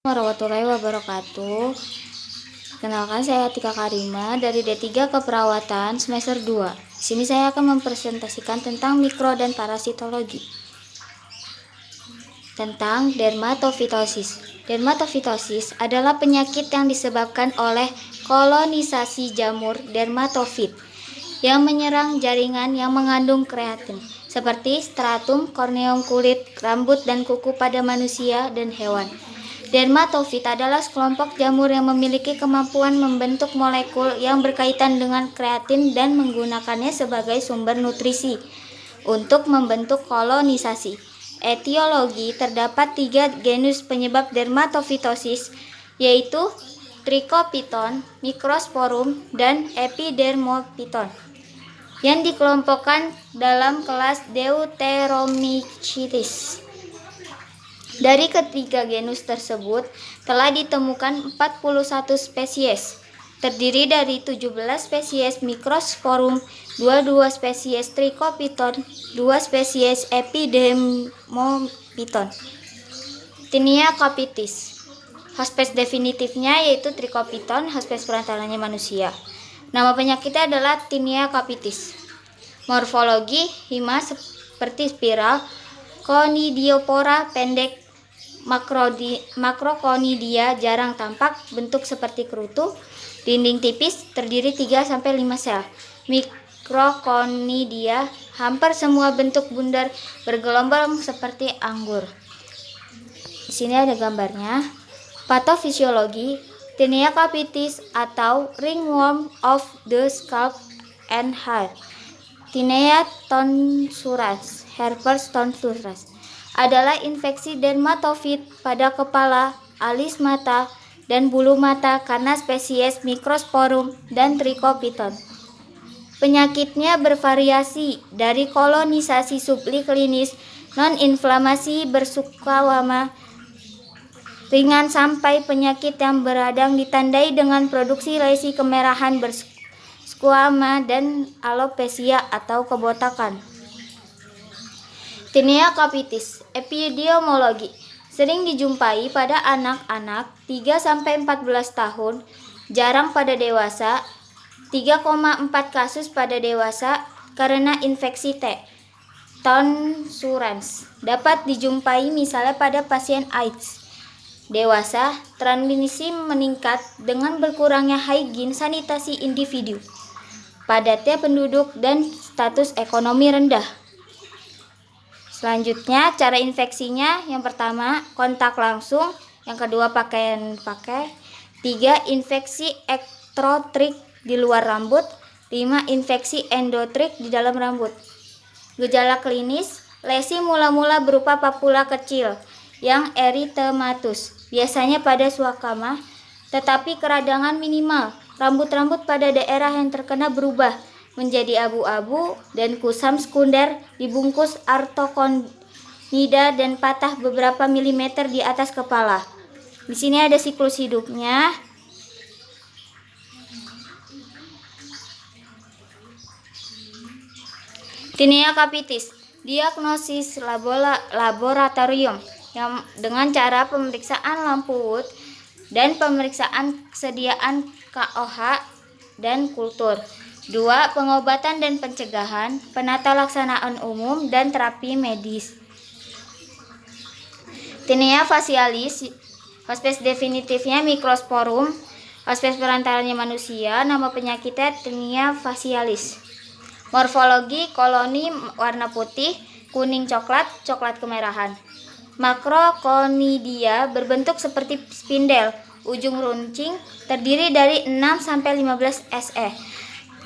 Warahmatullahi wabarakatuh. Kenalkan, saya Atika Karima dari D3 Keperawatan semester 2. Di sini saya akan mempresentasikan tentang mikro dan parasitologi. Tentang dermatofitosis. Dermatofitosis adalah penyakit yang disebabkan oleh kolonisasi jamur dermatofit yang menyerang jaringan yang mengandung kreatin, seperti stratum corneum kulit, rambut, dan kuku pada manusia dan hewan. Dermatofit adalah sekelompok jamur yang memiliki kemampuan membentuk molekul yang berkaitan dengan kreatin dan menggunakannya sebagai sumber nutrisi untuk membentuk kolonisasi. Etiologi: terdapat 3 genus penyebab dermatofitosis, yaitu Trichopiton, Microsporum, dan Epidermophyton, yang dikelompokkan dalam kelas Deuteromycetes. Dari ketiga genus tersebut telah ditemukan 41 spesies, terdiri dari 17 spesies Microsporum, 22 spesies Trichopiton, 2 spesies Epidermophyton. Tinea capitis. Hospes definitifnya yaitu Trichopiton, hospes perantaranya manusia. Nama penyakitnya adalah Tinea capitis. Morfologi: hima seperti spiral, Conidiopora pendek, Makroconidia jarang tampak, bentuk seperti kerutu, dinding tipis, terdiri 3-5 sel. Microconidia hampir semua bentuk bundar, bergelombang seperti anggur. Di sini ada gambarnya. Patofisiologi: Tinea capitis atau ringworm of the scalp and hair, Tinea tonsurans, herpes tonsurans, adalah infeksi dermatofit pada kepala, alis mata, dan bulu mata karena spesies Microsporum dan Trichopiton. Penyakitnya bervariasi dari kolonisasi subklinis, non-inflamasi bersukawama ringan sampai penyakit yang beradang ditandai dengan produksi lesi kemerahan berskuama dan alopecia atau kebotakan. Tinea capitis. Epidemiologi: sering dijumpai pada anak-anak 3-14 tahun, jarang pada dewasa, 3,4 kasus pada dewasa karena infeksi T. Tonsurans dapat dijumpai misalnya pada pasien AIDS. Dewasa, transmisi meningkat dengan berkurangnya higien sanitasi individu, padatnya penduduk, dan status ekonomi rendah. Selanjutnya, cara infeksinya: yang pertama, kontak langsung, yang kedua, pakaian pakai, 3, infeksi ektotrik di luar rambut, 5, infeksi endotrik di dalam rambut. Gejala klinis: lesi mula-mula berupa papula kecil yang eritematus, biasanya pada suakama, tetapi keradangan minimal. Rambut-rambut pada daerah yang terkena berubah menjadi abu-abu dan kusam sekunder dibungkus artokonida dan patah beberapa milimeter di atas kepala. Di sini ada siklus hidupnya. Tinea capitis. Diagnosis laboratorium yang dengan cara pemeriksaan lampu Wood dan pemeriksaan kesediaan KOH dan kultur. 2. Pengobatan dan pencegahan, penata laksanaan umum, dan terapi medis. Tinea facialis. Hospes definitifnya Microsporum, hospes perantaranya manusia. Nama penyakitnya Tinea facialis. Morfologi: koloni warna putih, kuning coklat, coklat kemerahan. Makroconidia berbentuk seperti spindel, ujung runcing, terdiri dari 6-15 SE.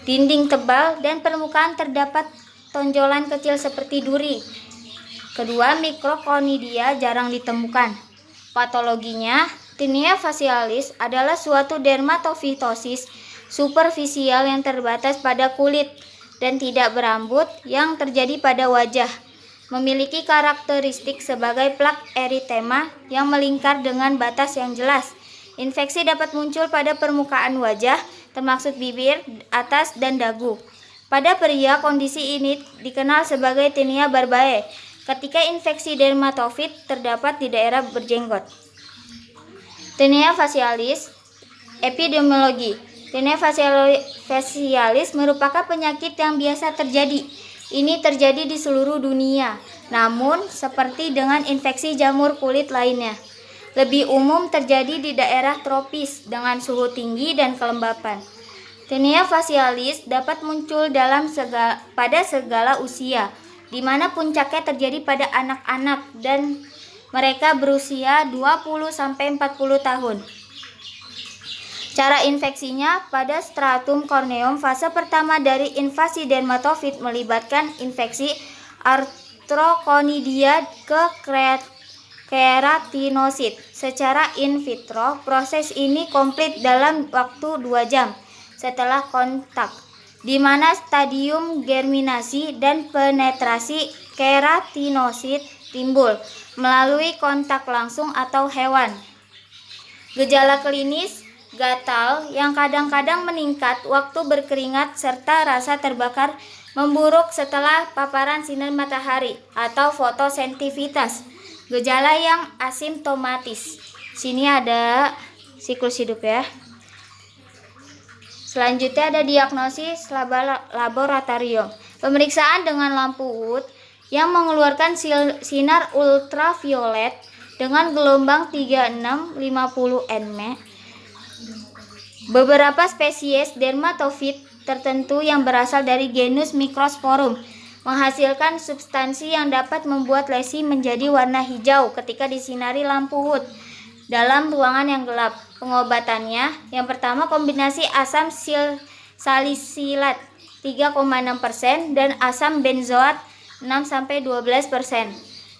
Dinding tebal dan permukaan terdapat tonjolan kecil seperti duri. Kedua, Microconidia jarang ditemukan. Patologinya: Tinea facialis adalah suatu dermatofitosis superficial yang terbatas pada kulit dan tidak berambut yang terjadi pada wajah. Memiliki karakteristik sebagai plak eritema yang melingkar dengan batas yang jelas. Infeksi dapat muncul pada permukaan wajah, termasuk bibir, atas, dan dagu. Pada pria, kondisi ini dikenal sebagai tinea barbae ketika infeksi dermatofit terdapat di daerah berjenggot. Tinea facialis. Epidemiologi. Tinea facialis merupakan penyakit yang biasa terjadi. Ini terjadi di seluruh dunia, namun seperti dengan infeksi jamur kulit lainnya, lebih umum terjadi di daerah tropis dengan suhu tinggi dan kelembapan. Tinea facialis dapat muncul pada segala usia, di mana puncaknya terjadi pada anak-anak dan mereka berusia 20-40 tahun. Cara infeksinya pada stratum corneum. Fase pertama dari invasi dermatofit melibatkan infeksi arthroconidia ke keratinosit. Secara in vitro, proses ini komplit dalam waktu 2 jam setelah kontak, di mana stadium germinasi dan penetrasi keratinosit timbul melalui kontak langsung atau hewan. Gejala klinis: gatal yang kadang-kadang meningkat waktu berkeringat serta rasa terbakar memburuk setelah paparan sinar matahari atau fotosensitivitas. Gejala yang asimptomatis. Sini ada siklus hidup ya. Selanjutnya ada diagnosis laboratorium. Pemeriksaan dengan lampu UV yang mengeluarkan sinar ultraviolet dengan gelombang 3650 nm. Beberapa spesies dermatofit tertentu yang berasal dari genus Microsporum menghasilkan substansi yang dapat membuat lesi menjadi warna hijau ketika disinari lampu UV dalam ruangan yang gelap. Pengobatannya, yang pertama kombinasi asam salisilat 3,6% dan asam benzoat 6-12%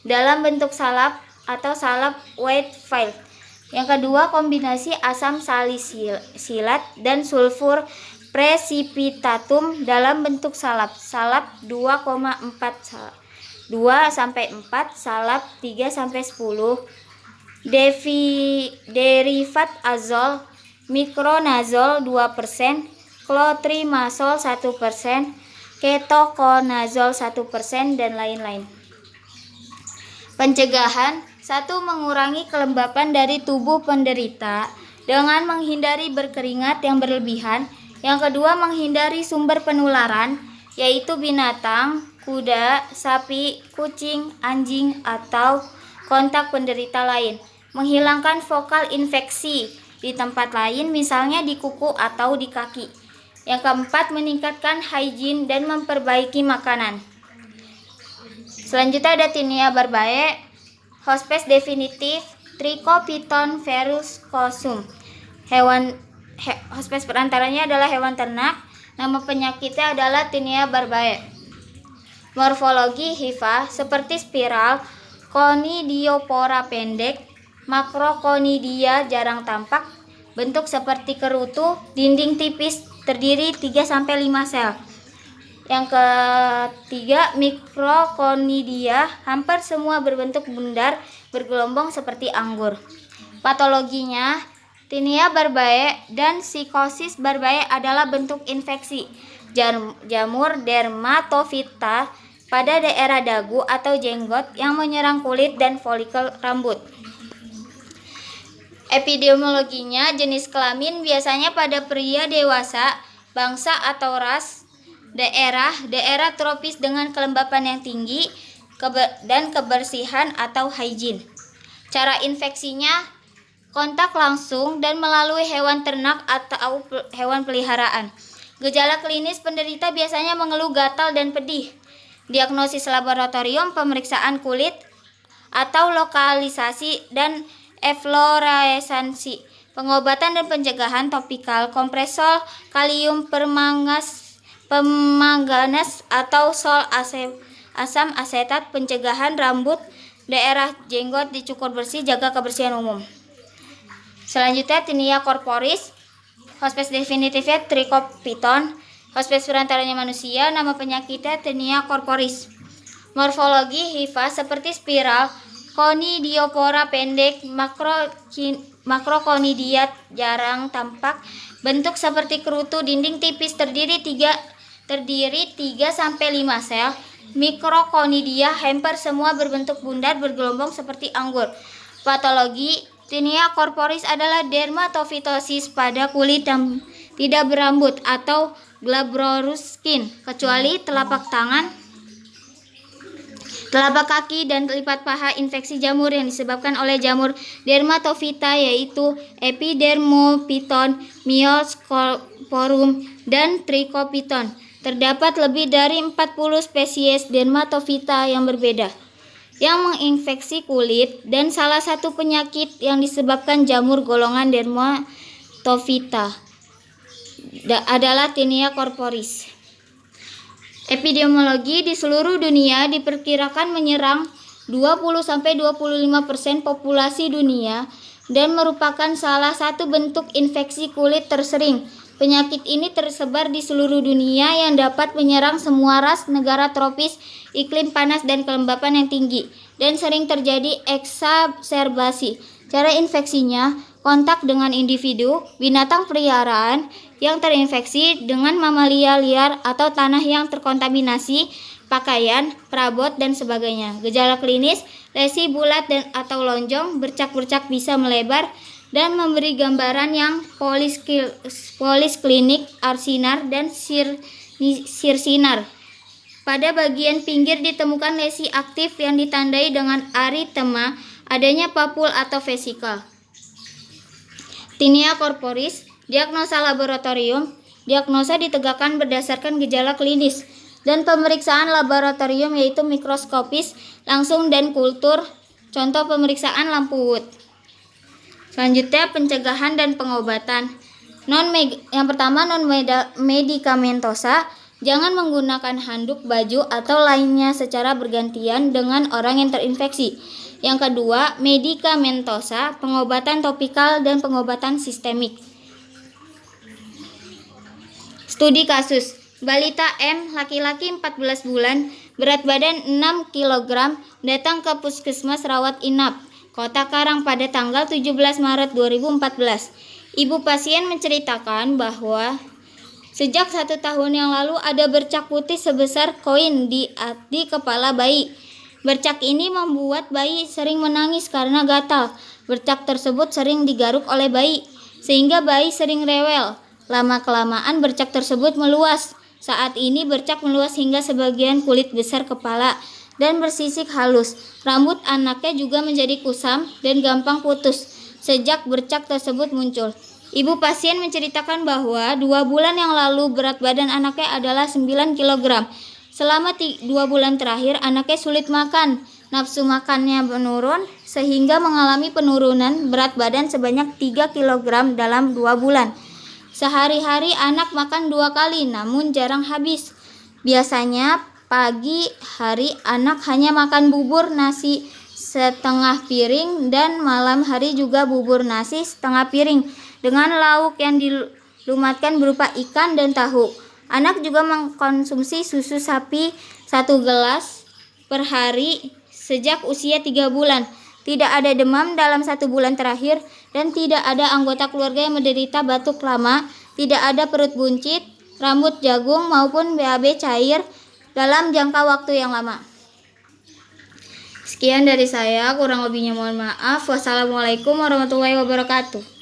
dalam bentuk salep atau salep white vial. Yang kedua, kombinasi asam salisilat dan sulfur precipitatum dalam bentuk salep 2,4 salep 3-10, derivat azol, mikronazol 2%, clotrimazol 1%, ketoconazol 1%, dan lain-lain. Pencegahan: 1. Mengurangi kelembapan dari tubuh penderita dengan menghindari berkeringat yang berlebihan. Yang kedua, menghindari sumber penularan, yaitu binatang, kuda, sapi, kucing, anjing, atau kontak penderita lain. Menghilangkan fokal infeksi di tempat lain, misalnya di kuku atau di kaki. Yang keempat, meningkatkan hygiene dan memperbaiki makanan. Selanjutnya ada Tinea barbae. Hospes definitif Trichophyton verrucosum. Hospes perantaranya adalah hewan ternak. Nama penyakitnya adalah Tinea barbae. Morfologi hifa seperti spiral, Conidiopora pendek, Macroconidia jarang tampak, bentuk seperti kerutu, dinding tipis, terdiri 3-5 sel. Yang ketiga, Microconidia hampir semua berbentuk bundar bergelombang seperti anggur. Patologinya, Tinea barbae dan psikosis barbae adalah bentuk infeksi jamur dermatofita pada daerah dagu atau jenggot yang menyerang kulit dan folikel rambut. Epidemiologinya, jenis kelamin biasanya pada pria dewasa, bangsa atau ras, daerah tropis dengan kelembapan yang tinggi, dan kebersihan atau hygiene. Cara infeksinya, kontak langsung dan melalui hewan ternak atau hewan peliharaan. Gejala klinis penderita biasanya mengeluh gatal dan pedih. Diagnosis laboratorium, pemeriksaan kulit atau lokalisasi dan efloresensi. Pengobatan dan pencegahan topikal, kompresol kalium permanganat atau sol asam asetat. Pencegahan rambut, daerah jenggot dicukur bersih, jaga kebersihan umum. Selanjutnya Tinea corporis. Hospes definitifnya Trichophyton. Hospes perantaranya manusia. Nama penyakitnya Tinea corporis. Morfologi hifa seperti spiral, Conidiopora pendek, Macroconidia jarang tampak, bentuk seperti kerutu, dinding tipis, terdiri 3-5 sel. Microconidia hampir semua berbentuk bundar bergelombang seperti anggur. Patologi Tinea corporis adalah dermatofitosis pada kulit yang tidak berambut atau glabrous skin, kecuali telapak tangan, telapak kaki, dan lipat paha. Infeksi jamur yang disebabkan oleh jamur dermatofita yaitu epidermophyton, mycosporum, dan trichophyton. Terdapat lebih dari 40 spesies dermatofita yang berbeda yang menginfeksi kulit, dan salah satu penyakit yang disebabkan jamur golongan dermatofita adalah Tinea corporis. Epidemiologi di seluruh dunia diperkirakan menyerang 20-25% populasi dunia dan merupakan salah satu bentuk infeksi kulit tersering. Penyakit ini tersebar di seluruh dunia yang dapat menyerang semua ras, negara tropis, iklim panas, dan kelembapan yang tinggi, dan sering terjadi eksaserbasi. Cara infeksinya, kontak dengan individu, binatang peliharaan yang terinfeksi dengan mamalia liar atau tanah yang terkontaminasi, pakaian, perabot, dan sebagainya. Gejala klinis, lesi bulat dan atau lonjong, bercak-bercak bisa melebar, dan memberi gambaran yang polisklinik, arsinar, dan sirsinar. Pada bagian pinggir ditemukan lesi aktif yang ditandai dengan aritema, adanya papul atau vesikal. Tinea corporis, diagnosa laboratorium. Diagnosa ditegakkan berdasarkan gejala klinis dan pemeriksaan laboratorium yaitu mikroskopis, langsung, dan kultur. Contoh pemeriksaan lampu Wood. Selanjutnya pencegahan dan pengobatan. Yang pertama non medikamentosa. Jangan menggunakan handuk, baju, atau lainnya secara bergantian dengan orang yang terinfeksi. Yang kedua, medikamentosa, pengobatan topikal dan pengobatan sistemik. Studi kasus. Balita M, laki-laki 14 bulan, berat badan 6 kg, datang ke puskesmas rawat inap Kota Karang pada tanggal 17 Maret 2014. Ibu pasien menceritakan bahwa sejak 1 tahun yang lalu ada bercak putih sebesar koin di kepala bayi. Bercak ini membuat bayi sering menangis karena gatal. Bercak tersebut sering digaruk oleh bayi, sehingga bayi sering rewel. Lama-kelamaan bercak tersebut meluas. Saat ini bercak meluas hingga sebagian kulit besar kepala dan bersisik halus. Rambut anaknya juga menjadi kusam dan gampang putus sejak bercak tersebut muncul. Ibu pasien menceritakan bahwa 2 bulan yang lalu berat badan anaknya adalah 9 kg. Selama 2 bulan terakhir anaknya sulit makan. Nafsu makannya menurun sehingga mengalami penurunan berat badan sebanyak 3 kg dalam 2 bulan. Sehari-hari anak makan 2 kali namun jarang habis. Biasanya pagi hari anak hanya makan bubur nasi setengah piring dan malam hari juga bubur nasi setengah piring dengan lauk yang dilumatkan berupa ikan dan tahu. Anak juga mengkonsumsi susu sapi 1 gelas per hari sejak usia 3 bulan. Tidak ada demam dalam 1 bulan terakhir dan tidak ada anggota keluarga yang menderita batuk lama, tidak ada perut buncit, rambut jagung maupun BAB cair dalam jangka waktu yang lama. Sekian dari saya, kurang lebihnya mohon maaf. Wassalamualaikum warahmatullahi wabarakatuh.